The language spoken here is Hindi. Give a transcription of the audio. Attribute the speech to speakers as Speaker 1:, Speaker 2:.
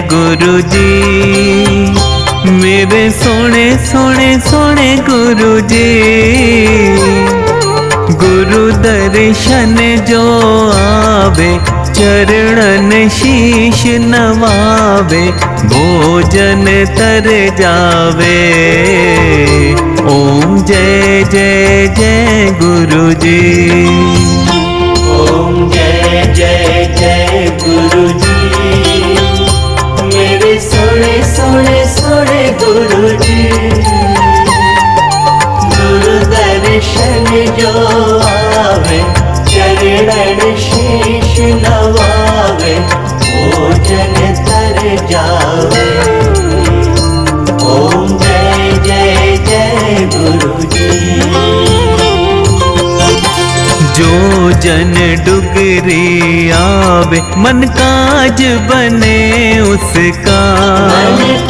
Speaker 1: गुरु जी, मेरे सोने सोने सोने गुरु जी। गुरु दर्शन जो आवे, चरणन शीश नवावे, भोजन तर जावे। ओम जय जय जय गुरु जी।
Speaker 2: ओम जय जय जय गुरु जी, मेरे सोने सोने सोने गुरु जी। गुरु दर्शन जो आवे, चरणन शीश नवावे, भोजन तर जावे। ओम जय जय जय गुरु जी।
Speaker 1: जो जन डुगरी आवे, मन काज बने उसका।